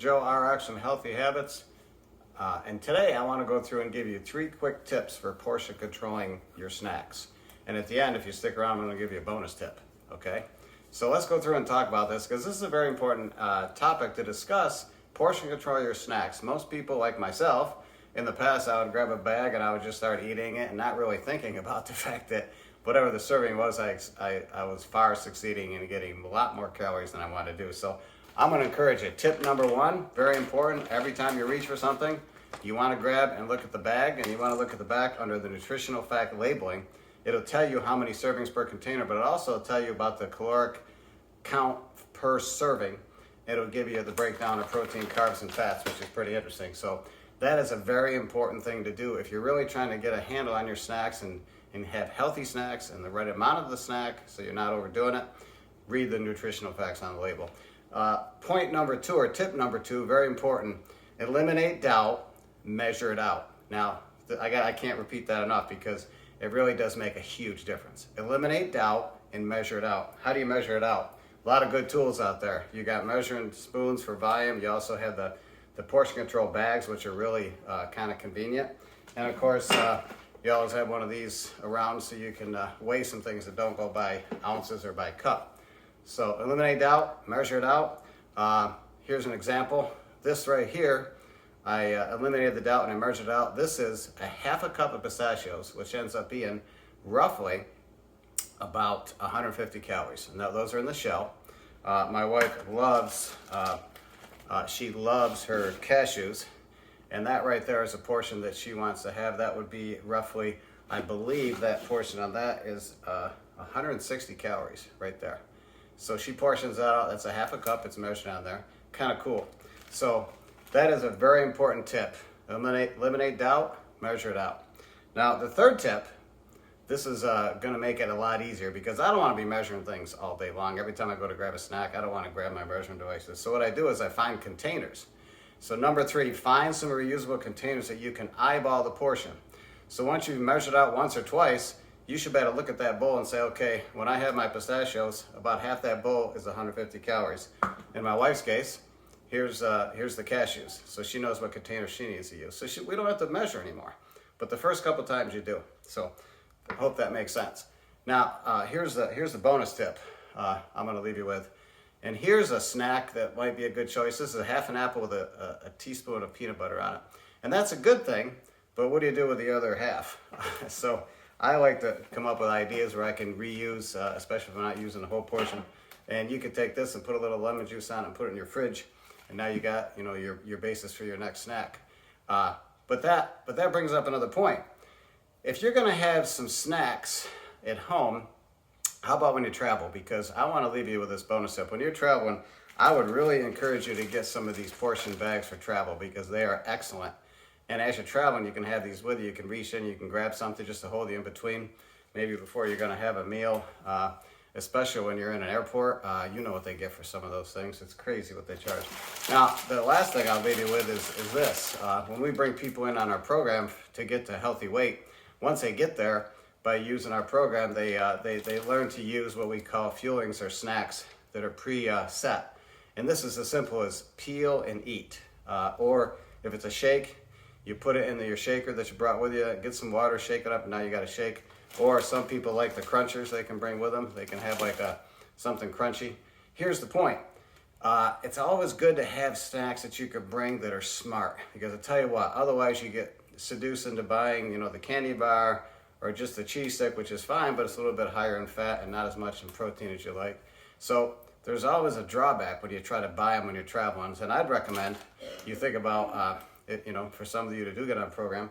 Joe RX from Healthy Habits, and today I want to go through and give you 3 quick tips for portion controlling your snacks. And at the end, if you stick around, I'm going to give you a bonus tip. Okay? So let's go through and talk about this because this is a very important topic to discuss. Portion control your snacks. Most people, like myself, in the past, I would grab a bag and I would just start eating it and not really thinking about the fact that whatever the serving was, I was far succeeding in getting a lot more calories than I wanted to do. So I'm going to encourage you. Tip number 1, very important. Every time you reach for something, you want to grab and look at the bag, and you want to look at the back under the nutritional fact labeling. It'll tell you how many servings per container, but it'll also tell you about the caloric count per serving. It'll give you the breakdown of protein, carbs, and fats, which is pretty interesting. So that is a very important thing to do if you're really trying to get a handle on your snacks and have healthy snacks and the right amount of the snack so you're not overdoing it. Read the nutritional facts on the label. Point number 2, or tip number 2, very important. Eliminate doubt, measure it out. Now, I can't repeat that enough because it really does make a huge difference. Eliminate doubt and measure it out. How do you measure it out? A lot of good tools out there. You got measuring spoons for volume. You also have the portion control bags, which are really kind of convenient. And of course, you always have one of these around so you can weigh some things that don't go by ounces or by cup. So eliminate doubt, measure it out. Here's an example. This right here, I eliminated the doubt and I measured it out. This is a half a cup of pistachios, which ends up being roughly about 150 calories. Now those are in the shell. My wife loves, she loves her cashews, and that right there is a portion that she wants to have. That would be roughly, I believe that portion on that is 160 calories right there. So she portions that out. That's a half a cup. It's measured on there. Kind of cool. So that is a very important tip. Eliminate doubt, measure it out. Now the third tip, this is going to make it a lot easier because I don't want to be measuring things all day long. Every time I go to grab a snack, I don't want to grab my measuring devices. So what I do is I find containers. So number 3, find some reusable containers that you can eyeball the portion. So once you've measured out once or twice, you should be able to look at that bowl and say, okay, when I have my pistachios, about half that bowl is 150 calories. In my wife's case, here's the cashews. So she knows what container she needs to use. So we don't have to measure anymore. But the first couple times you do. So I hope that makes sense. Now, here's the bonus tip I'm going to leave you with. And here's a snack that might be a good choice. This is a half an apple with a teaspoon of peanut butter on it. And that's a good thing, but what do you do with the other half? So I like to come up with ideas where I can reuse, especially if I'm not using the whole portion. And you could take this and put a little lemon juice on it and put it in your fridge. And now you got, your basis for your next snack. But that brings up another point. If you're going to have some snacks at home, how about when you travel? Because I want to leave you with this bonus tip. When you're traveling, I would really encourage you to get some of these portion bags for travel because they are excellent. And as you're traveling, you can have these with you. You can reach in, you can grab something just to hold you in between, maybe before you're going to have a meal, especially when you're in an airport. You know what they get for some of those things. It's crazy what they charge. Now, the last thing I'll leave you with is this. When we bring people in on our program to get to healthy weight, once they get there, by using our program, they learn to use what we call fuelings or snacks that are pre-set. And this is as simple as peel and eat. Or if it's a shake, you put it into your shaker that you brought with you, get some water, shake it up, and now you got a shake. Or some people like the crunchers they can bring with them. They can have like something crunchy. Here's the point. It's always good to have snacks that you can bring that are smart. Because I tell you what, otherwise you get seduced into buying, the candy bar or just the cheese stick, which is fine, but it's a little bit higher in fat and not as much in protein as you like. So there's always a drawback when you try to buy them when you're traveling. And I'd recommend you think about, for some of you to do get on a program,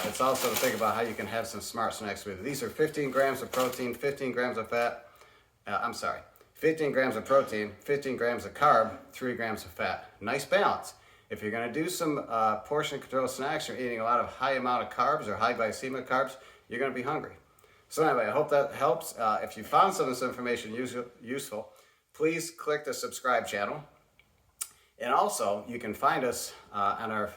it's also to think about how you can have some smart snacks with it. These are 15 grams of protein, 15 grams of fat. 15 grams of protein, 15 grams of carb, 3 grams of fat. Nice balance. If you're going to do some portion control snacks, you're eating a lot of high amount of carbs or high glycemic carbs, you're going to be hungry. So anyway, I hope that helps. If you found some of this information useful, please click the subscribe channel. And also, you can find us on our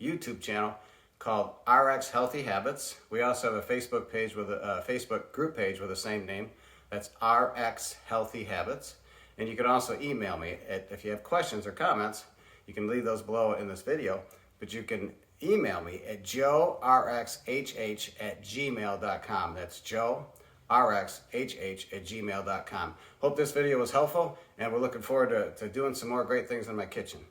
YouTube channel called RX Healthy Habits. We also have a Facebook page with a Facebook group page with the same name. That's RX Healthy Habits. And you can also email me if you have questions or comments. you can leave those below in this video, but you can email me at joerxhh@gmail.com. That's joerxhh@gmail.com. Hope this video was helpful, and we're looking forward to doing some more great things in my kitchen.